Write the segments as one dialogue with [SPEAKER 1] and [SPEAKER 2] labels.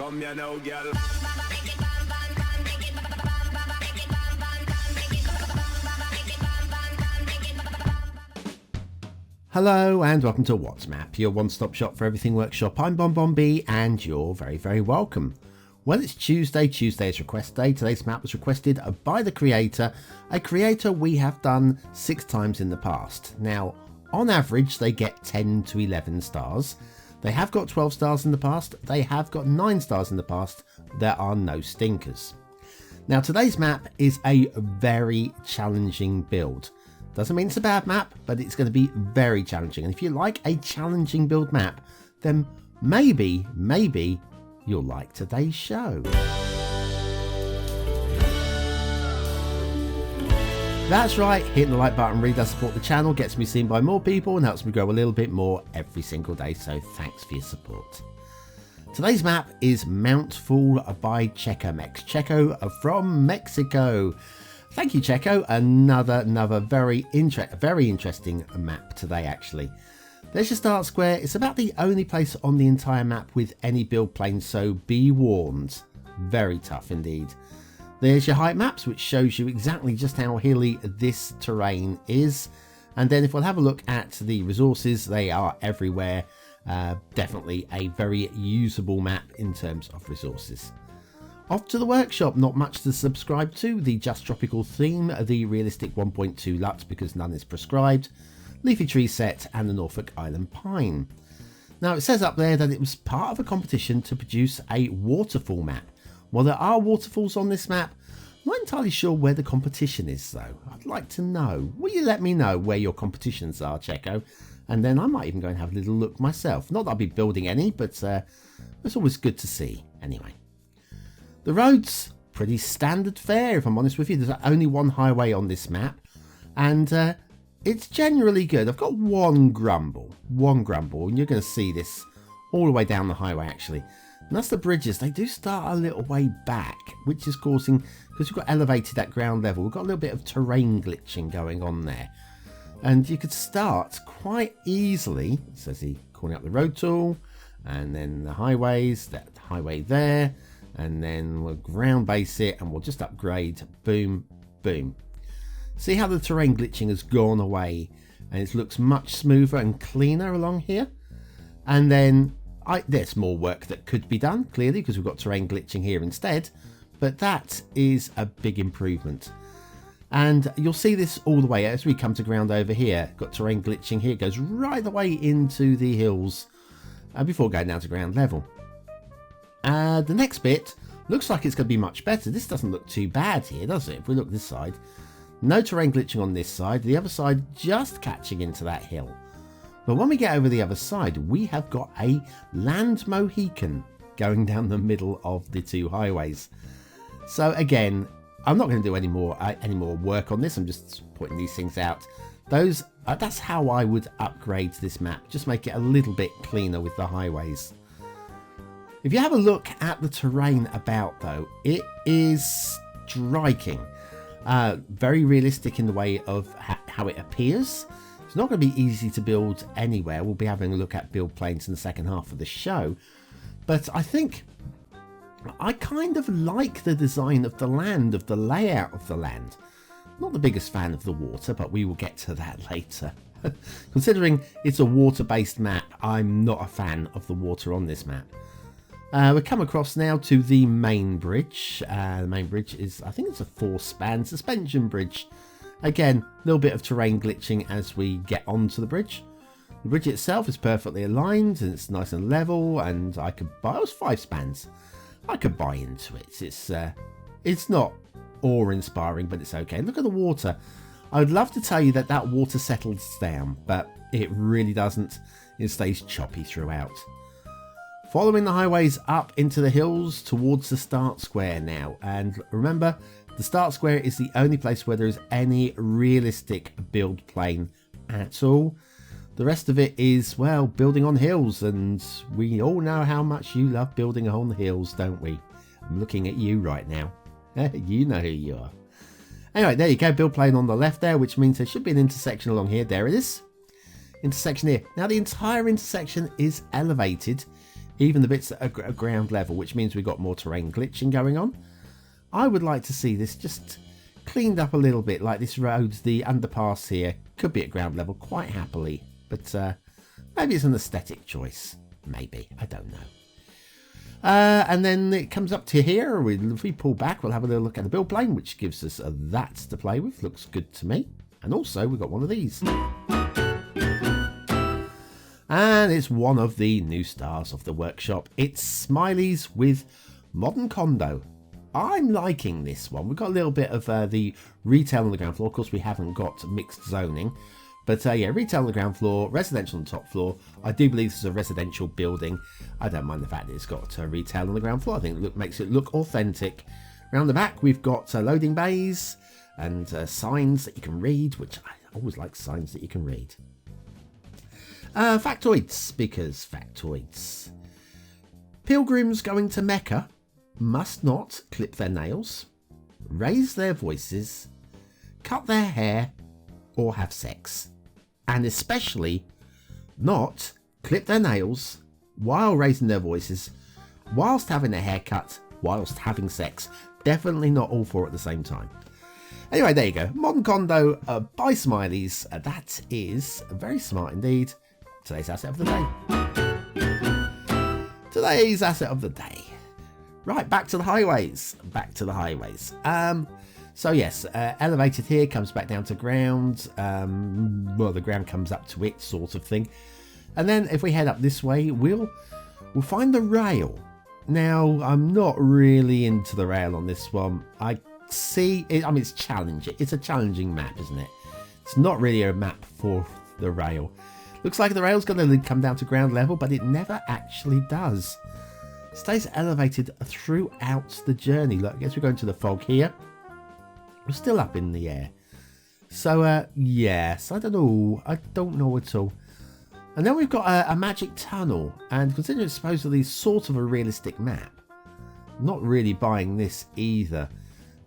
[SPEAKER 1] Come here now, girl.
[SPEAKER 2] Hello and welcome to What's Map, your one-stop shop for everything workshop. I'm BonBonB and you're very, very welcome. Well, it's Tuesday. Tuesday is request day. Today's map was requested by the creator, a creator we have done 6 times in the past. Now, on average, they get 10 to 11 stars. They have got 12 stars in the past. They have got 9 stars in the past. There are no stinkers. Now, today's map is a very challenging build. Doesn't mean it's a bad map, but it's going to be very challenging. And if you like a challenging build map, then maybe you'll like today's show. That's right, hitting the like button really does support the channel, gets me seen by more people and helps me grow a little bit more every single day, so thanks for your support. Today's map is MOUNTFALL by CHECO MX. CHECO from Mexico. Thank you, CHECO. Another very interesting map today, actually. There's your start square. It's about the only place on the entire map with any build plane, so be warned. Very tough indeed. There's your height maps, which shows you exactly just how hilly this terrain is. And then if we'll have a look at the resources, they are everywhere. Definitely a very usable map in terms of resources. Off to the workshop, not much to subscribe to. The Just Tropical theme, the realistic 1.2 LUT because none is prescribed, leafy tree set and the Norfolk Island pine. Now it says up there that it was part of a competition to produce a waterfall map. Well, there are waterfalls on this map. I'm not entirely sure where the competition is though. I'd like to know. Will you let me know where your competitions are, CHECO? And then I might even go and have a little look myself. Not that I'll be building any, but it's always good to see anyway. The roads, pretty standard fare if I'm honest with you. There's only one highway on this map and it's generally good. I've got one grumble and you're going to see this all the way down the highway actually. And that's the bridges. They do start a little way back, which is causing, because we've got elevated at ground level, we've got a little bit of terrain glitching going on there. And you could start quite easily, it says he calling out the road tool, and then the highways, that highway there. And then we'll ground base it and we'll just upgrade. Boom, boom. See how the terrain glitching has gone away and it looks much smoother and cleaner along here. And then there's more work that could be done, clearly, because we've got terrain glitching here instead. But that is a big improvement. And you'll see this all the way as we come to ground over here. Got terrain glitching here. It goes right the way into the hills before going down to ground level. The next bit looks like it's going to be much better. This doesn't look too bad here, does it? If we look this side, no terrain glitching on this side, the other side just catching into that hill. But when we get over the other side, we have got a land Mohican going down the middle of the 2 highways. So again, I'm not going to do any more work on this. I'm just pointing these things out. That's how I would upgrade this map. Just make it a little bit cleaner with the highways. If you have a look at the terrain about though, it is striking. Very realistic in the way of how it appears. It's not going to be easy to build anywhere. We'll be having a look at build planes in the second half of the show. But I think I kind of like the design of the land, of the layout of the land. Not the biggest fan of the water, but we will get to that later. Considering it's a water-based map, I'm not a fan of the water on this map. We come across now to the main bridge. The main bridge is, I think it's a 4-span suspension bridge. Again, a little bit of terrain glitching as we get onto the bridge. The bridge itself is perfectly aligned and it's nice and level, and I could buy, it was 5 spans. I could buy into it. It's not awe-inspiring, but it's okay. Look at the water. I would love to tell you that water settles down, but it really doesn't. It stays choppy throughout. Following the highways up into the hills towards the start square now. And remember, the start square is the only place where there is any realistic build plane at all. The rest of it is, well, building on hills. And we all know how much you love building on hills, don't we? I'm looking at you right now. You know who you are. Anyway, there you go. Build plane on the left there, which means there should be an intersection along here. There it is. Intersection here. Now, the entire intersection is elevated even the bits that are ground level, which means we've got more terrain glitching going on. I would like to see this just cleaned up a little bit, like this road, the underpass here, could be at ground level quite happily, but maybe it's an aesthetic choice. Maybe, I don't know. And then it comes up to here. If we pull back, we'll have a little look at the build plane, which gives us that to play with. Looks good to me. And also, we've got one of these. And it's one of the new stars of the workshop. It's Smileys with Modern Condo. I'm liking this one. We've got a little bit of the retail on the ground floor. Of course, we haven't got mixed zoning. But yeah, retail on the ground floor, residential on the top floor. I do believe this is a residential building. I don't mind the fact that it's got retail on the ground floor. I think it makes it look authentic. Around the back, we've got loading bays and signs that you can read, which I always like signs that you can read. Factoids, because factoids. Pilgrims going to Mecca must not clip their nails, raise their voices, cut their hair, or have sex. And especially not clip their nails while raising their voices, whilst having a haircut, whilst having sex. Definitely not all four at the same time. Anyway, there you go. Modern Condo by Smileys. That is very smart indeed. Today's asset of the day. Today's asset of the day. Right, back to the highways. Back to the highways. So yes, elevated here, comes back down to ground. Well, the ground comes up to it, sort of thing. And then if we head up this way, we'll find the rail. Now, I'm not really into the rail on this one. I see it. I mean, it's challenging. It's a challenging map, isn't it? It's not really a map for the rail. Looks like the rail's going to come down to ground level, but it never actually does. It stays elevated throughout the journey. Look, I guess we're going to the fog here. We're still up in the air. So, yes, I don't know. I don't know at all. And then we've got a magic tunnel. And considering it's supposedly sort of a realistic map, not really buying this either.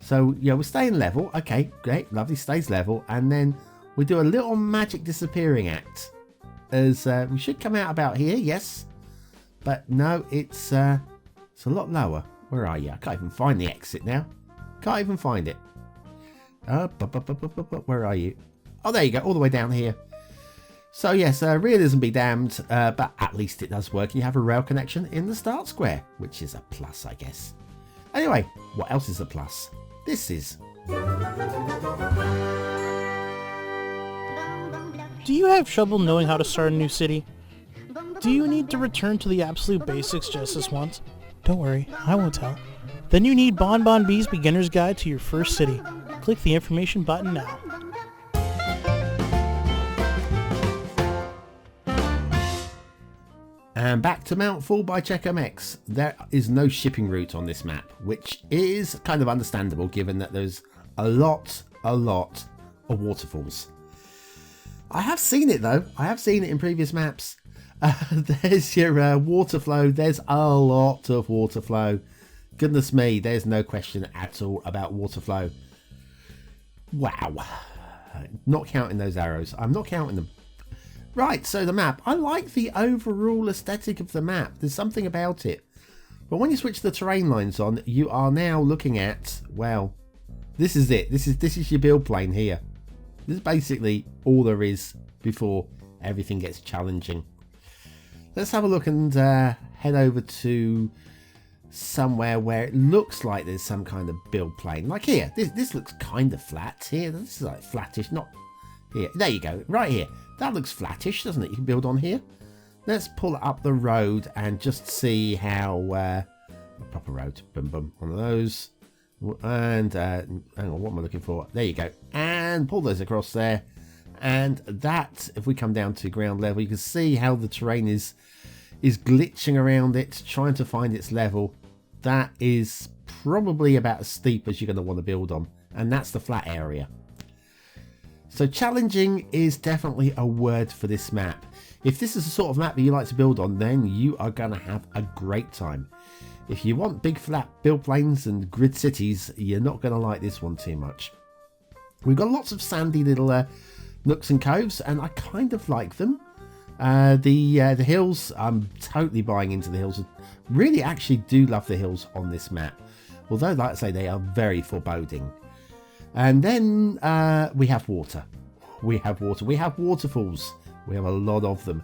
[SPEAKER 2] So, yeah, we're staying level. Okay, great, lovely, stays level. And then we do a little magic disappearing act. As we should come out about here, yes. But no, it's a lot lower. Where are you? I can't even find the exit now. Can't even find it. Where are you? Oh, there you go, all the way down here. So yes, realism be damned, but at least it does work. You have a rail connection in the start square, which is a plus, I guess. Anyway, what else is a plus? This is.
[SPEAKER 1] Do you have trouble knowing how to start a new city? Do you need to return to the absolute basics just this once? Don't worry, I won't tell. Then you need BonBonB's Beginner's Guide to Your First City. Click the information button now.
[SPEAKER 2] And back to MOUNTFALL by CHECO MX. There is no shipping route on this map, which is kind of understandable given that there's a lot of waterfalls. I have seen it though. I have seen it in previous maps. There's your water flow. There's a lot of water flow. Goodness me, there's no question at all about water flow. Wow. Not counting those arrows. I'm not counting them. Right, so the map. I like the overall aesthetic of the map. There's something about it. But when you switch the terrain lines on, you are now looking at, well, this is it. This is your build plane here. This is basically all there is before everything gets challenging. Let's have a look and head over to somewhere where it looks like there's some kind of build plane. Like here, this looks kind of flat here. This is like flattish, not here. There you go, right here. That looks flattish, doesn't it? You can build on here. Let's pull up the road and just see how proper road. Boom, boom, one of those. And hang on, what am I looking for? There you go. And pull those across there. And that, if we come down to ground level, you can see how the terrain is glitching around it, trying to find its level. That is probably about as steep as you're going to want to build on. And that's the flat area. So challenging is definitely a word for this map. If this is the sort of map that you like to build on, then you are going to have a great time. If you want big flat build planes and grid cities, you're not going to like this one too much. We've got lots of sandy little nooks and coves, and I kind of like them. The hills, I'm totally buying into the hills. Really actually do love the hills on this map. Although, like I say, they are very foreboding. And then we have water. We have water. We have waterfalls. We have a lot of them.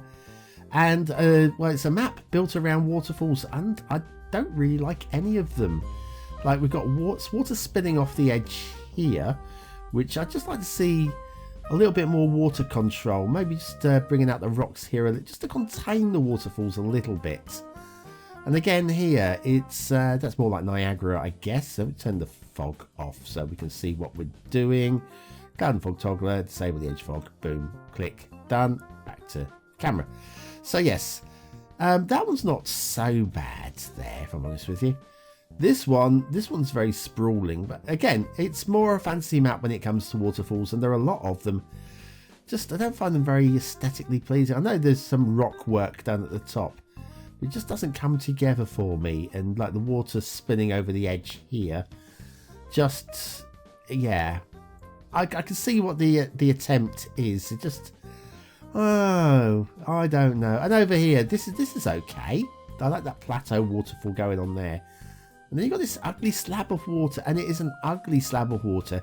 [SPEAKER 2] And, well, it's a map built around waterfalls. And I don't really like any of them. Like, we've got water spinning off the edge here, which I'd just like to see a little bit more water control. Maybe just bringing out the rocks here just to contain the waterfalls a little bit. And again here, it's that's more like Niagara, I guess. So we turn the fog off so we can see what we're doing. Garden fog toggler, disable the edge fog. Boom, click, done. Back to camera. So yes, that one's not so bad there, if I'm honest with you. This one's very sprawling, but again, it's more a fantasy map when it comes to waterfalls, and there are a lot of them. Just, I don't find them very aesthetically pleasing. I know there's some rock work down at the top. It just doesn't come together for me, and like the water spinning over the edge here, just, yeah. I can see what the attempt is. It just, oh, I don't know. And over here, this is okay. I like that plateau waterfall going on there. And then you've got this ugly slab of water, and it is an ugly slab of water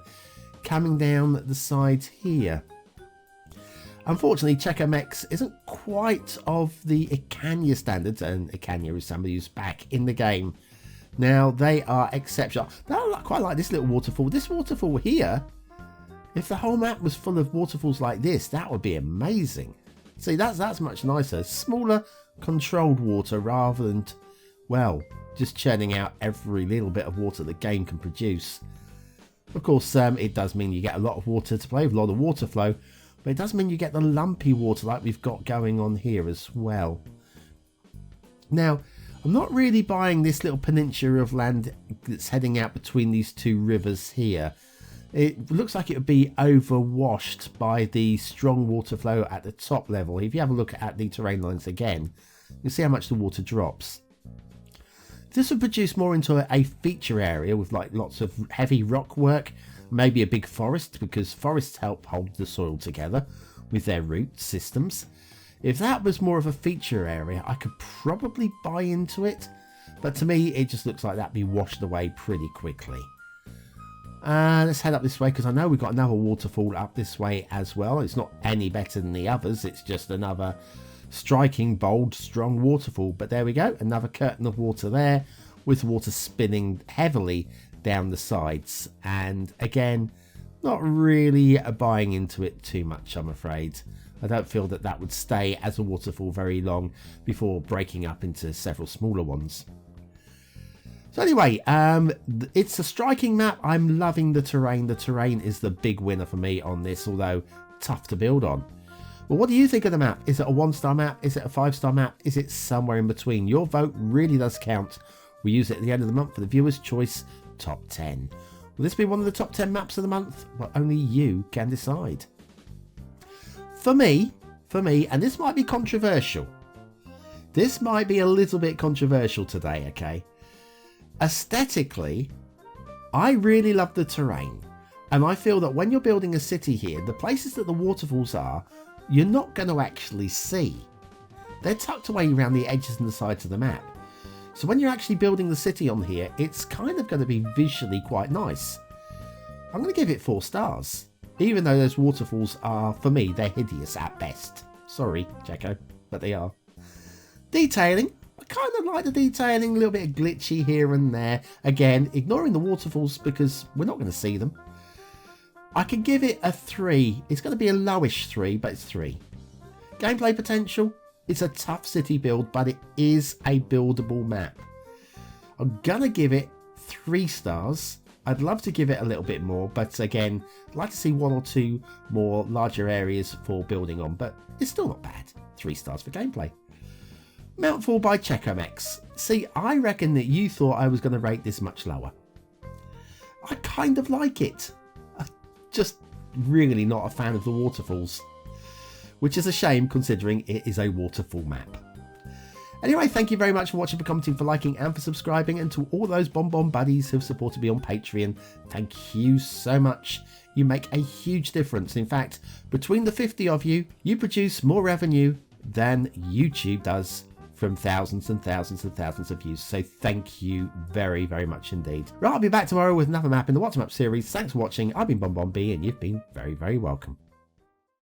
[SPEAKER 2] coming down the sides here. Unfortunately, CHECO MX isn't quite of the Icania standards, and Icania is somebody who's back in the game. Now, they are exceptional. I quite like this little waterfall. This waterfall here, if the whole map was full of waterfalls like this, that would be amazing. See, that's much nicer. Smaller, controlled water rather than, well, just churning out every little bit of water the game can produce. Of course, it does mean you get a lot of water to play with, a lot of water flow, but it does mean you get the lumpy water like we've got going on here as well. Now, I'm not really buying this little peninsula of land that's heading out between these two rivers here. It looks like it would be overwashed by the strong water flow at the top level. If you have a look at the terrain lines again, you see how much the water drops. This would produce more into a feature area with like lots of heavy rock work, maybe a big forest, because forests help hold the soil together with their root systems. If that was more of a feature area, I could probably buy into it, but to me it just looks like that'd be washed away pretty quickly. Let's head up this way, because I know we've got another waterfall up this way as well. It's not any better than the others, it's just another striking, bold, strong waterfall. But there we go, another curtain of water there, with water spinning heavily down the sides. And again, not really buying into it too much, I'm afraid. I don't feel that that would stay as a waterfall very long before breaking up into several smaller ones. So anyway, it's a striking map. I'm loving the terrain. The terrain is the big winner for me on this, although tough to build on. Well, what do you think of the map? Is it a 1-star map? Is it a 5-star map? Is it somewhere in between? Your vote really does count. We use it at the end of the month for the viewer's choice top 10. Will this be one of the top 10 maps of the month? Well, only you can decide. For me, and this might be controversial. This might be a little bit controversial today, okay? Aesthetically, I really love the terrain. And I feel that when you're building a city here, the places that the waterfalls are, you're not going to actually see. They're tucked away around the edges and the sides of the map. So when you're actually building the city on here, it's kind of going to be visually quite nice. I'm going to give it 4 stars. Even though those waterfalls are, for me, they're hideous at best. Sorry, CHECO, but they are. Detailing. I kind of like the detailing, a little bit of glitchy here and there. Again, ignoring the waterfalls because we're not going to see them. I can give it a 3. It's going to be a lowish 3, but it's 3. Gameplay potential. It's a tough city build, but it is a buildable map. I'm going to give it 3 stars. I'd love to give it a little bit more, but again, I'd like to see 1 or 2 more larger areas for building on, but it's still not bad. 3 stars for gameplay. MOUNTFALL by CHECO MX. See, I reckon that you thought I was going to rate this much lower. I kind of like it. I'm just really not a fan of the waterfalls, which is a shame considering it is a waterfall map. Anyway, thank you very much for watching, for commenting, for liking and for subscribing, and to all those BonBon buddies who have supported me on Patreon, thank you so much. You make a huge difference. In fact, between the 50 of you, you produce more revenue than YouTube does from thousands and thousands and thousands of views. So thank you very, very much indeed. Right, I'll be back tomorrow with another map in the What's Map series. Thanks for watching. I've been BonBonB and you've been very, very welcome.